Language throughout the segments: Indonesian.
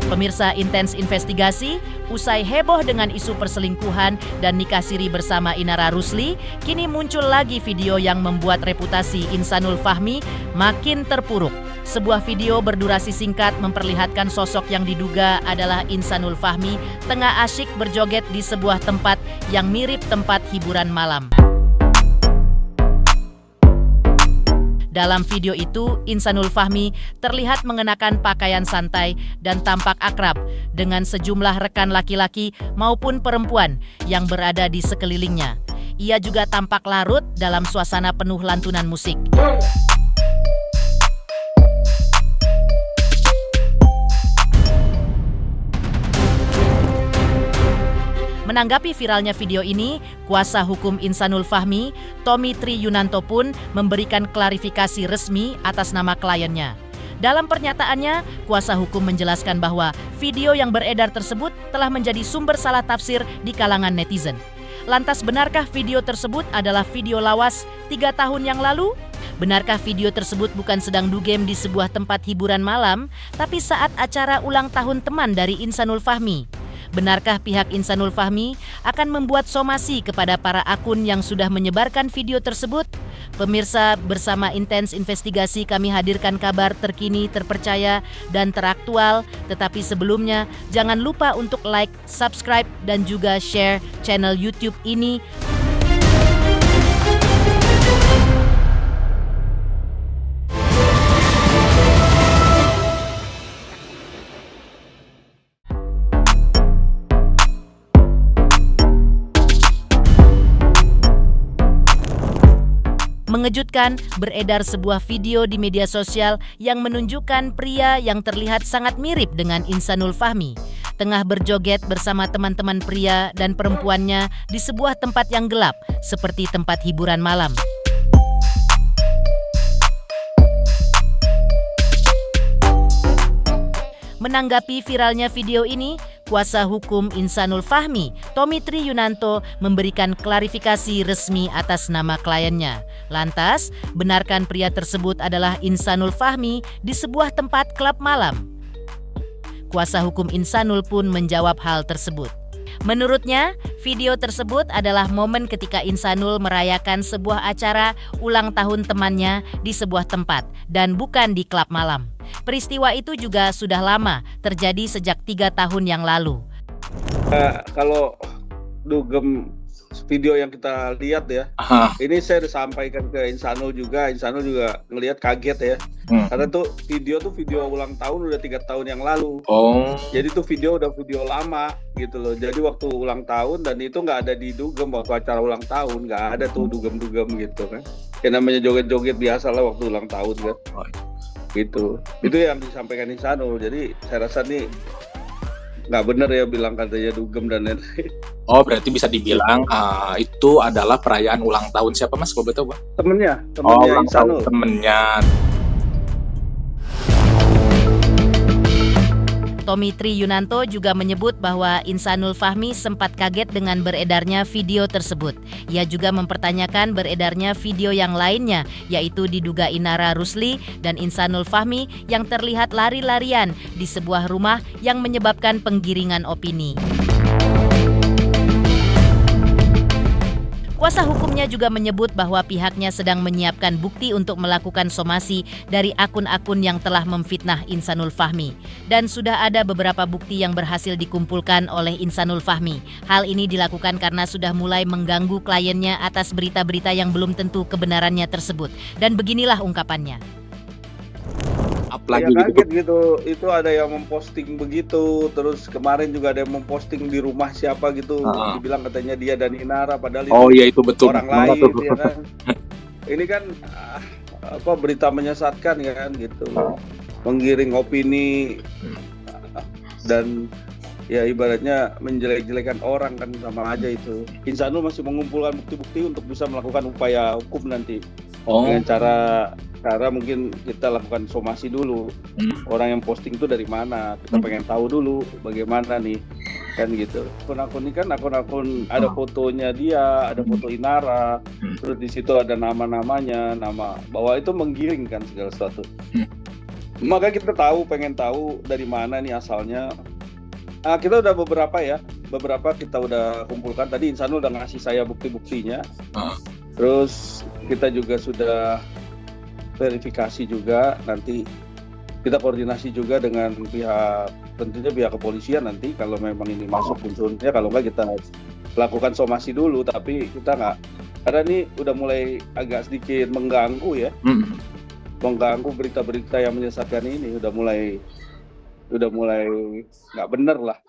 Pemirsa Intens Investigasi, usai heboh dengan isu perselingkuhan dan nikah siri bersama Inara Rusli, kini muncul lagi video yang membuat reputasi Insanul Fahmi makin terpuruk. Sebuah video berdurasi singkat memperlihatkan sosok yang diduga adalah Insanul Fahmi tengah asyik berjoget di sebuah tempat yang mirip tempat hiburan malam. Dalam video itu, Insanul Fahmi terlihat mengenakan pakaian santai dan tampak akrab dengan sejumlah rekan laki-laki maupun perempuan yang berada di sekelilingnya. Ia juga tampak larut dalam suasana penuh lantunan musik. Menanggapi viralnya video ini, kuasa hukum Insanul Fahmi, Tommy Tri Yunanto pun memberikan klarifikasi resmi atas nama kliennya. Dalam pernyataannya, kuasa hukum menjelaskan bahwa video yang beredar tersebut telah menjadi sumber salah tafsir di kalangan netizen. Lantas benarkah video tersebut adalah video lawas 3 tahun yang lalu? Benarkah video tersebut bukan sedang dugem di sebuah tempat hiburan malam, tapi saat acara ulang tahun teman dari Insanul Fahmi? Benarkah pihak Insanul Fahmi akan membuat somasi kepada para akun yang sudah menyebarkan video tersebut? Pemirsa, bersama Intens Investigasi kami hadirkan kabar terkini, terpercaya, dan teraktual. Tetapi sebelumnya, jangan lupa untuk like, subscribe, dan juga share channel YouTube ini. Mengejutkan, beredar sebuah video di media sosial yang menunjukkan pria yang terlihat sangat mirip dengan Insanul Fahmi tengah berjoget bersama teman-teman pria dan perempuannya di sebuah tempat yang gelap seperti tempat hiburan malam. Menanggapi viralnya video ini, kuasa hukum Insanul Fahmi, Tommy Tri Yunanto, memberikan klarifikasi resmi atas nama kliennya. Lantas, benarkan pria tersebut adalah Insanul Fahmi di sebuah tempat klub malam? Kuasa hukum Insanul pun menjawab hal tersebut. Menurutnya, video tersebut adalah momen ketika Insanul merayakan sebuah acara ulang tahun temannya di sebuah tempat dan bukan di klub malam. Peristiwa itu juga sudah lama, terjadi sejak 3 tahun yang lalu. Kalau dugem video yang kita lihat ya, ini saya udah sampaikan ke Insanul juga ngelihat kaget ya. Karena tuh video ulang tahun udah 3 tahun yang lalu. Jadi tuh video udah video lama gitu loh. Jadi waktu ulang tahun, dan itu nggak ada di dugem waktu acara ulang tahun, nggak ada tuh dugem-dugem gitu kan. Ya namanya joget-joget biasa lah waktu ulang tahun kan. Gitu. Itu yang disampaikan Insanul. Jadi saya rasa nih nggak benar ya bilang katanya dugem dan lain-lain. Oh, berarti bisa dibilang itu adalah perayaan ulang tahun siapa, Mas? Kalau betul, Pak? Temennya Insanul. Temennya. Tommy Tri Yunanto juga menyebut bahwa Insanul Fahmi sempat kaget dengan beredarnya video tersebut. Ia juga mempertanyakan beredarnya video yang lainnya, yaitu diduga Inara Rusli dan Insanul Fahmi yang terlihat lari-larian di sebuah rumah yang menyebabkan penggiringan opini. Kuasa hukumnya juga menyebut bahwa pihaknya sedang menyiapkan bukti untuk melakukan somasi dari akun-akun yang telah memfitnah Insanul Fahmi. Dan sudah ada beberapa bukti yang berhasil dikumpulkan oleh Insanul Fahmi. Hal ini dilakukan karena sudah mulai mengganggu kliennya atas berita-berita yang belum tentu kebenarannya tersebut. Dan beginilah ungkapannya. Ya kaget gitu, itu ada yang memposting begitu, terus kemarin juga ada yang memposting di rumah siapa gitu, dibilang katanya dia dan Inara, padahal itu betul orang lain ya kan. Ini kan berita menyesatkan ya kan gitu, menggiring opini dan ya ibaratnya menjelek-jelekan orang kan, sama aja itu. Insanul masih mengumpulkan bukti-bukti untuk bisa melakukan upaya hukum nanti. Dengan cara mungkin kita lakukan somasi dulu. Orang yang posting itu dari mana? Kita pengen tahu dulu bagaimana nih. Kan gitu. Akun-akun ini kan akun-akun ada fotonya dia, ada foto Inara, terus di situ ada nama-namanya, nama bahwa itu menggiring kan segala sesuatu. Maka kita pengen tahu dari mana nih asalnya. Kita udah beberapa kita udah kumpulkan. Tadi Insanul udah ngasih saya bukti-buktinya. Terus kita juga sudah verifikasi juga, nanti kita koordinasi juga dengan tentunya pihak kepolisian nanti kalau memang ini masuk unsurnya, kalau nggak kita lakukan somasi dulu, tapi kita nggak, karena ini udah mulai agak sedikit mengganggu ya, mengganggu berita-berita yang menyesatkan ini, udah mulai nggak bener lah.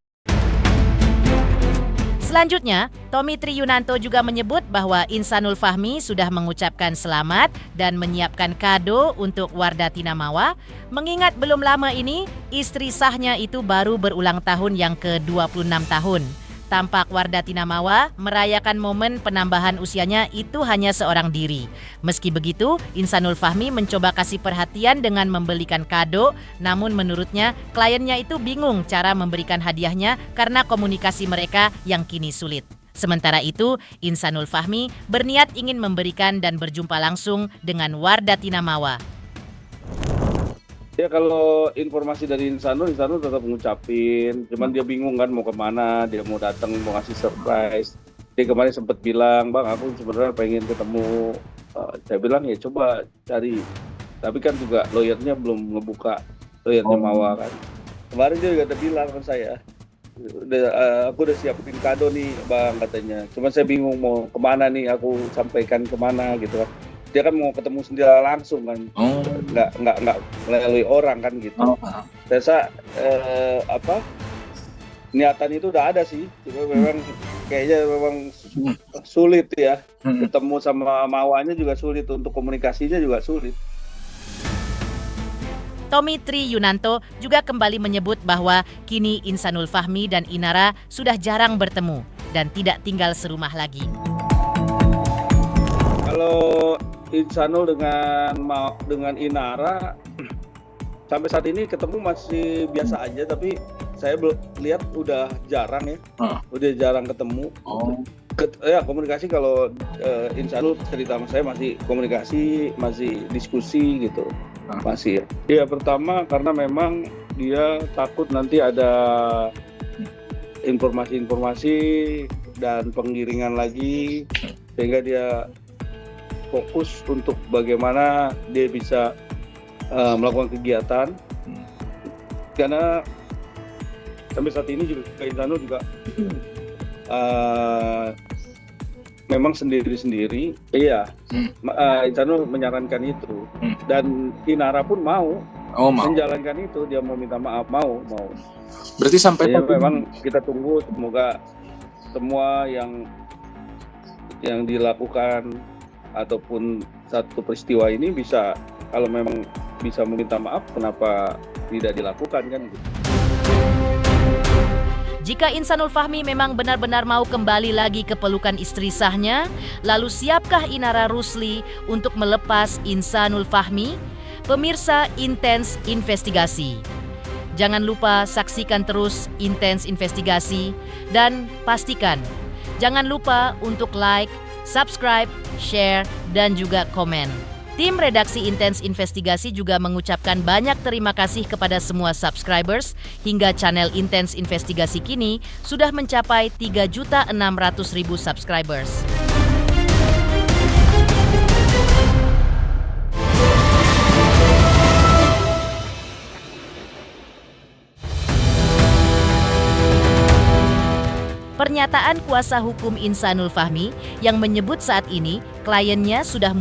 Selanjutnya, Tommy Tri Yunanto juga menyebut bahwa Insanul Fahmi sudah mengucapkan selamat dan menyiapkan kado untuk Wardati Namawa, mengingat belum lama ini istri sahnya itu baru berulang tahun yang ke-26 tahun. Tampak Wardati Namawa merayakan momen penambahan usianya itu hanya seorang diri. Meski begitu, Insanul Fahmi mencoba kasih perhatian dengan membelikan kado, namun menurutnya kliennya itu bingung cara memberikan hadiahnya karena komunikasi mereka yang kini sulit. Sementara itu, Insanul Fahmi berniat ingin memberikan dan berjumpa langsung dengan Wardati Namawa. Ya kalau informasi dari Insanul tetap ngucapin, cuman dia bingung kan mau kemana, dia mau datang mau ngasih surprise. Dia kemarin sempat bilang, "Bang, aku sebenarnya pengen ketemu." Saya bilang ya coba cari, tapi kan juga lawyernya belum ngebuka, lawyernya Mawa kan. Kemarin dia juga udah bilang sama saya, aku udah siapin kado nih Bang katanya, cuman saya bingung mau kemana nih, aku sampaikan kemana gitu kan. Dia kan mau ketemu sendiri langsung kan, nggak melalui orang kan gitu. Saya niatan itu udah ada sih, cuma memang kayaknya memang sulit ya, ketemu sama Mawanya juga sulit, untuk komunikasinya juga sulit. Tommy Tri Yunanto juga kembali menyebut bahwa kini Insanul Fahmi dan Inara sudah jarang bertemu dan tidak tinggal serumah lagi. Kalau Insanul dengan Inara sampai saat ini ketemu masih biasa aja, tapi saya lihat udah jarang ya, udah jarang ketemu. Komunikasi kalau Insanul cerita sama saya masih komunikasi, masih diskusi gitu, masih ya. Iya, pertama karena memang dia takut nanti ada informasi-informasi dan penggiringan lagi, sehingga dia fokus untuk bagaimana dia bisa melakukan kegiatan, karena sampai saat ini juga Insanul juga memang sendiri-sendiri. Iya, Insanul menyarankan itu, dan Inara pun mau menjalankan itu, dia mau minta maaf, mau. Berarti sampai memang kita tunggu, semoga semua yang dilakukan ataupun satu peristiwa ini bisa, kalau memang bisa meminta maaf, kenapa tidak dilakukan kan gitu. Jika Insanul Fahmi memang benar-benar mau kembali lagi ke pelukan istri sahnya, lalu siapkah Inara Rusli untuk melepas Insanul Fahmi? Pemirsa Intens Investigasi, jangan lupa saksikan terus Intens Investigasi, dan pastikan jangan lupa untuk like, subscribe, share, dan juga komen. Tim redaksi Intens Investigasi juga mengucapkan banyak terima kasih kepada semua subscribers, hingga channel Intens Investigasi kini sudah mencapai 3.600.000 subscribers. Pernyataan kuasa hukum Insanul Fahmi yang menyebut saat ini kliennya sudah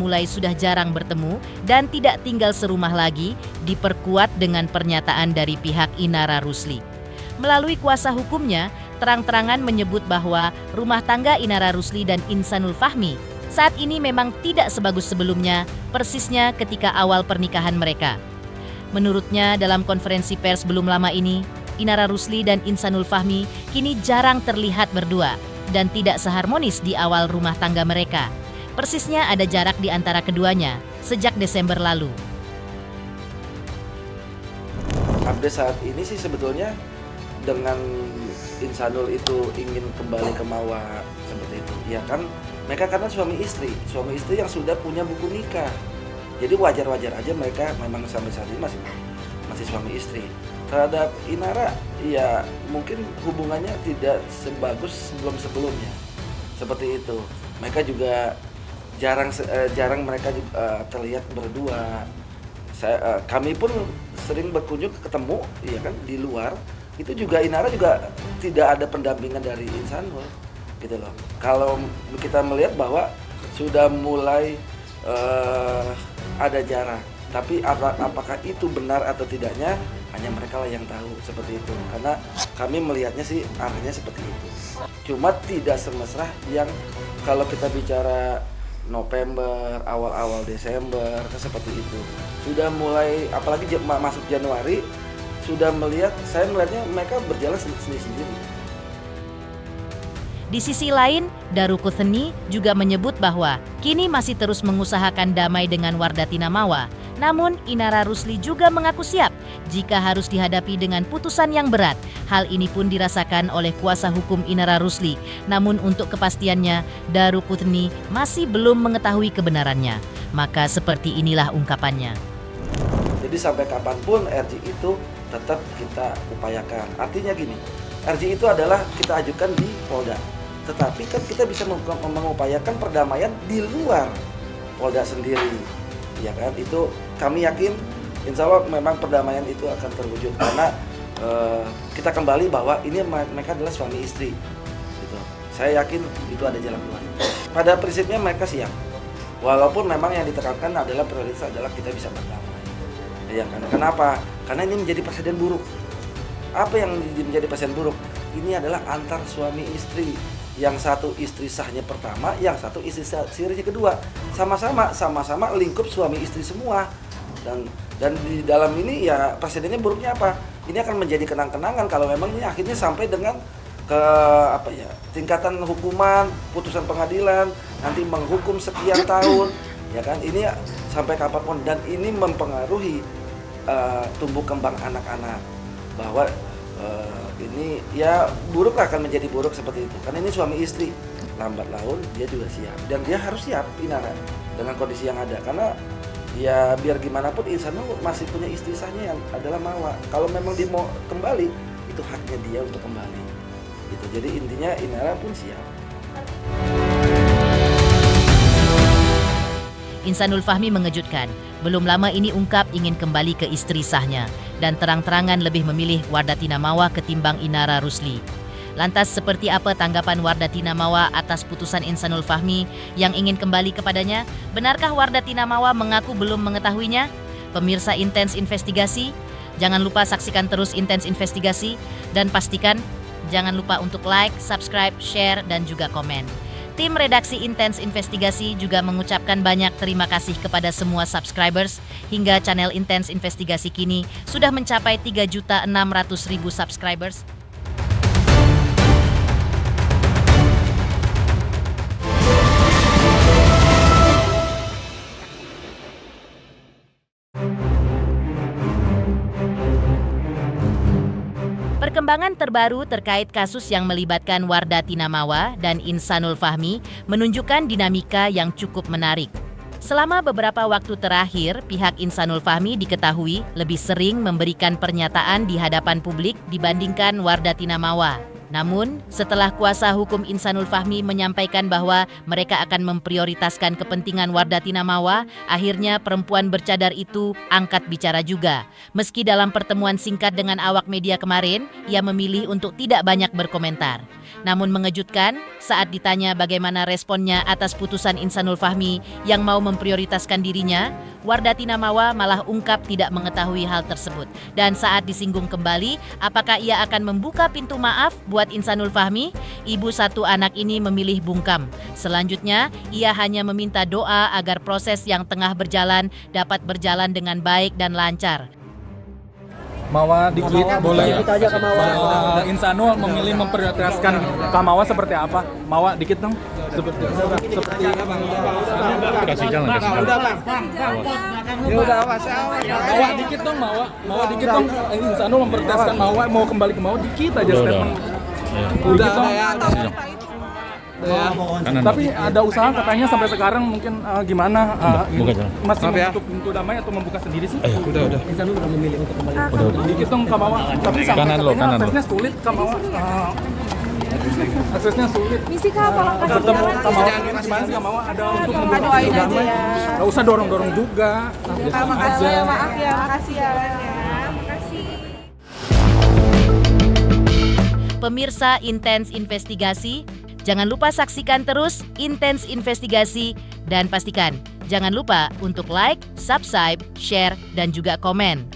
jarang bertemu dan tidak tinggal serumah lagi diperkuat dengan pernyataan dari pihak Inara Rusli. Melalui kuasa hukumnya, terang-terangan menyebut bahwa rumah tangga Inara Rusli dan Insanul Fahmi saat ini memang tidak sebagus sebelumnya, persisnya ketika awal pernikahan mereka. Menurutnya, dalam konferensi pers belum lama ini, Inara Rusli dan Insanul Fahmi kini jarang terlihat berdua dan tidak seharmonis di awal rumah tangga mereka. Persisnya ada jarak di antara keduanya sejak Desember lalu. Update saat ini sih sebetulnya dengan Insanul itu ingin kembali ke Mawa seperti itu. Ya kan, mereka karena suami istri yang sudah punya buku nikah. Jadi wajar-wajar aja mereka memang sampai saat ini masih suami istri. Terhadap Inara, ya mungkin hubungannya tidak sebagus sebelumnya. Seperti itu. Mereka juga jarang mereka juga, terlihat berdua. Kami pun sering berkunjung ketemu, ya kan, di luar. Itu juga Inara juga tidak ada pendampingan dari Insanul, gitu loh. Kalau kita melihat bahwa sudah mulai ada jarak. Tapi apakah itu benar atau tidaknya hanya mereka lah yang tahu, seperti itu. Karena kami melihatnya sih arahnya seperti itu. Cuma tidak semesra yang kalau kita bicara November, awal-awal Desember, seperti itu. Sudah mulai, apalagi masuk Januari, saya melihatnya mereka berjalan sendiri-sendiri. Di sisi lain, Darukutheni juga menyebut bahwa kini masih terus mengusahakan damai dengan Wardatina Mawa. Namun, Inara Rusli juga mengaku siap jika harus dihadapi dengan putusan yang berat. Hal ini pun dirasakan oleh kuasa hukum Inara Rusli. Namun untuk kepastiannya, Darukutheni masih belum mengetahui kebenarannya. Maka seperti inilah ungkapannya. Jadi sampai kapanpun RJ itu tetap kita upayakan. Artinya gini, RJ itu adalah kita ajukan di Polda. Tetapi kan kita bisa mengupayakan perdamaian di luar Polda sendiri, ya kan? Itu kami yakin, insya Allah memang perdamaian itu akan terwujud karena kita kembali bahwa ini mereka adalah suami istri, gitu. Saya yakin itu ada jalan keluar. Pada prinsipnya mereka siap, walaupun memang yang ditekankan adalah prioritas adalah kita bisa berdamai, ya kan? Kenapa? Karena ini menjadi presiden buruk. Apa yang menjadi presiden buruk? Ini adalah antar suami istri. Yang satu istri sahnya pertama, yang satu istri sirnya kedua, sama-sama lingkup suami istri semua. Dan di dalam ini ya presidennya buruknya apa? Ini akan menjadi kenang-kenangan kalau memang ini akhirnya sampai dengan ke tingkatan hukuman, putusan pengadilan, nanti menghukum sekian tahun, ya kan? Ini sampai kapanpun, dan ini mempengaruhi tumbuh kembang anak-anak, bahwa ini ya buruk lah, akan menjadi buruk seperti itu. Karena ini suami istri, lambat laun dia juga siap, dan dia harus siap Inara dengan kondisi yang ada. Karena ya biar gimana pun Insanul masih punya istri sahnya yang adalah Mawa. Kalau memang dia mau kembali, itu haknya dia untuk kembali. Gitu. Jadi intinya Inara pun siap. Insanul Fahmi mengejutkan, belum lama ini ungkap ingin kembali ke istri sahnya dan terang-terangan lebih memilih Wardatina Mawa ketimbang Inara Rusli. Lantas seperti apa tanggapan Wardatina Mawa atas putusan Insanul Fahmi yang ingin kembali kepadanya? Benarkah Wardatina Mawa mengaku belum mengetahuinya? Pemirsa Intens Investigasi, jangan lupa saksikan terus Intens Investigasi dan pastikan jangan lupa untuk like, subscribe, share, dan juga komen. Tim redaksi Intens Investigasi juga mengucapkan banyak terima kasih kepada semua subscribers hingga channel Intens Investigasi kini sudah mencapai 3.600.000 subscribers. Perkembangan terbaru terkait kasus yang melibatkan Wardatina Mawa dan Insanul Fahmi menunjukkan dinamika yang cukup menarik. Selama beberapa waktu terakhir, pihak Insanul Fahmi diketahui lebih sering memberikan pernyataan di hadapan publik dibandingkan Wardatina Mawa. Namun, setelah kuasa hukum Insanul Fahmi menyampaikan bahwa mereka akan memprioritaskan kepentingan Wardatina Mawa, akhirnya perempuan bercadar itu angkat bicara juga. Meski dalam pertemuan singkat dengan awak media kemarin, ia memilih untuk tidak banyak berkomentar. Namun mengejutkan, saat ditanya bagaimana responnya atas putusan Insanul Fahmi yang mau memprioritaskan dirinya, Wardatina Mawa malah ungkap tidak mengetahui hal tersebut. Dan saat disinggung kembali, apakah ia akan membuka pintu maaf buat Insanul Fahmi? Ibu satu anak ini memilih bungkam. Selanjutnya, ia hanya meminta doa agar proses yang tengah berjalan dapat berjalan dengan baik dan lancar. Mawa dikit boleh aja ke Mawa. Insanul memilih memprioritaskan Mawa seperti apa? Mawa dikit dong. Seperti kasih jalan. Mawa dikit dong, Mawa dikit dong. Insanul memprioritaskan Mawa, mau kembali ke Mawa dikit aja statement. Udah dong. Tapi ada usaha katanya sampai sekarang mungkin gimana? Masih menutup pintu damai atau membuka sendiri sih? Udah. Insanul udah memilih untuk kembali. Udah. Dikit dong Kamawa. Tapi sampai katanya aksesnya sulit Kamawa. Aksesnya sulit. Misi Kak, apa langkah ketemu Kamawa gimana sih Kamawa? Ada untuk membuka pintu damai. Gak usah dorong-dorong juga. Makasih ya, maaf ya. Makasih ya. Makasih. Pemirsa Intens Investigasi, jangan lupa saksikan terus Intens Investigasi dan pastikan jangan lupa untuk like, subscribe, share, dan juga komen.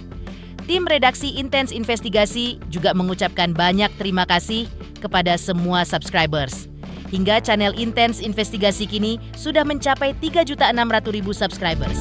Tim redaksi Intens Investigasi juga mengucapkan banyak terima kasih kepada semua subscribers. Hingga channel Intens Investigasi kini sudah mencapai 3.600.000 subscribers.